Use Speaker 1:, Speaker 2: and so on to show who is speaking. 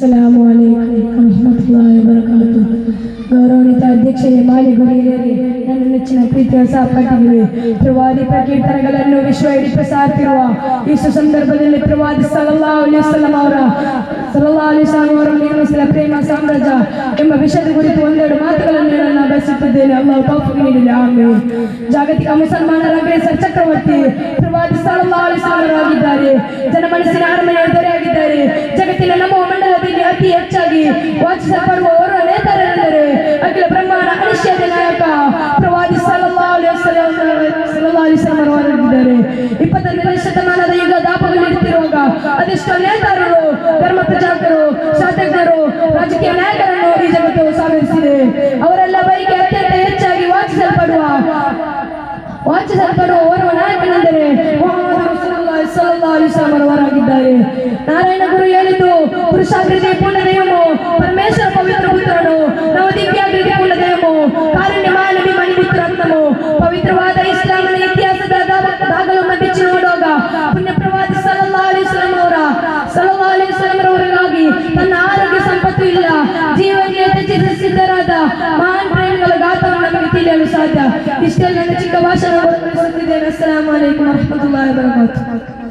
Speaker 1: ಅಸ್ಸಲಾಮು ಅಲೈಕುಂ ವರಹಮತುಲ್ಲಾಹಿ ವಬರಕಾತುಹು. ಗೌರವಾನ್ವಿತ ಅಧ್ಯಕ್ಷರೇ, ಮಾನ್ಯ ಹಿರಿಯರೇ, ನನ್ನ ನೆಚ್ಚಿನ ಪ್ರೀತಿಯ ಸಹಪಾಠಿಗಳೇ, ಪ್ರವಾದಿ ಪ್ರಕೀರ್ತನಗಳನ್ನು ವಿಶ್ವ ಇಡೀ ಪ್ರಸಾರ್ತಿರುವ ಈ ಸಂದರ್ಭದಲ್ಲಿ ಪ್ರವಾದಿ ಸಲ್ಲಲ್ಲಾಹು ಅಲೈಹಿ ವಸಲ್ಲಂ ಅವರ ನಿರ್ಮಿಸಿದ ಪ್ರೇಮ ಸಾಮ್ರಾಜ್ಯ ಎಂಬ ವಿಷಯದ ಕುರಿತು ಒಂದೆರಡು ಮಾತುಗಳನ್ನು ನಾನು ಬಯಸುತ್ತಿದ್ದೇನೆ. ಅಲ್ಲಾಹು ತೌಫೀಕ್ ನೀಡಲಿ, ಆಮೀನ್. ಜಾಗತಿಕ ಮುಸಲ್ಮಾನರ ಅಗ್ರೇಸರ ಚಕ್ರವರ್ತಿ ಪ್ರವಾದಿ ಸಲ್ಲಲ್ಲಾಹು ಅಲೈಹಿ ವಸಲ್ಲಂ ಆಗಿದ್ದಾರೆ. ಜನಮನಸ್ಸಿನ ಅರಮನೆಯ ದೊರೆಯಾಗಿದ್ದಾರೆ. ಜಗತ್ತಿನ ನಮ್ಮ ಮಂಡಲದಲ್ಲಿ ಅತಿ ಹೆಚ್ಚಾಗಿ ವಾಚಿಸಲ್ಪಡುವ ಓರ್ವ ನೇತಾರರೆಂದರೆ ಅಖಿಲ ಬ್ರಹ್ಮಾಂಡ ಅನಿಶ್ಚಯದ ನಾಯಕ ಪ್ರವಾದಿ ಸಲ್ಲಲ್ಲಾಹು ಅಲೈಹಿ ವಸಲ್ಲಂ ಅವರಾಗಿದ್ದಾರೆ. 21ನೇ ಶತಮಾನದ ಯುಗ ದಾಪುಗಳಿರುತ್ತಿರುವಾಗ ಅದೆಷ್ಟೋ ನೇತಾರರು, ಧರ್ಮ ಪ್ರಚಾರಕರು, ಶಾಸಕರು, ರಾಜಕೀಯ ನಾಯಕರನ್ನು ಈ ಜಗತ್ತು ಸಾಧಿಸಿದೆ. ಅವರೆಲ್ಲ ಪೈಕಿ ಅತ್ಯಂತ ಹೆಚ್ಚಾಗಿ ವಾಚಿಸಲ್ಪಡುವ ಓರ್ವ ನಾಯಕನೆಂದರೆ ಮುಹಮ್ಮದ್ ರಸೂಲುಲ್ಲಾಹಿ ಸಲ್ಲಲ್ಲಾಹು ಅಲೈಹಿ ವಸಲ್ಲಂ ಅವರಾಗಿದ್ದಾರೆ. ನಾರಾಯಣ ಗುರು ಹೇಳಿದ್ದು, ಪುರುಷಾಕೃತಿ ಪೂರ್ಣ ದೈವಮು, ಪರಮೇಶ್ವರ ಪವಿತ್ರ ಪುತ್ರನು, ನಾವು ದಿವ್ಯಾಕೃತಿ ಪೂರ್ಣ ದೈವಮು, ಕಾರುಣ್ಯ ಮಾನವಿ ಮಣಿಪುತ್ರ ರತ್ನಮು. ಪವಿತ್ರವಾದ ಇಸ್ಲಾಮನ ಇತಿಹಾಸದ ದಾಖಲನ್ನು ಬಿಚ್ಚಿ ನೋಡುವಾಗ ಪುಣ್ಯ ಪ್ರವಾದಿ ಸಲ್ಲಲ್ಲಾಹು ಅಲೈಹಿ ವಸಲ್ಲಂ ಅವರಿಗಾಗಿ ತನ್ನ ಆರೋಗ್ಯ ಸಂಪತ್ತು ಇಲ್ಲ ಜೀವಕ್ಕೆ ತ್ಯಜಿಸಿದ್ದರಾದ ಮಹಾನ್ ಪ್ರೇಮಿಗಳ ಗಾಥವನ್ನು ನಮಗೆ ತಿಳಿಯಲು ಸಾಧ್ಯ. ಇಷ್ಟೆಲ್ಲ ನನ್ನ ಚಿಕ್ಕ ಭಾಷಣ ಅಸ್ಸಲಾಮು ಅಲೈಕುಂ ವರಹಮತುಲ್ಲಾಹಿ ವಬರಕಾತುಹು.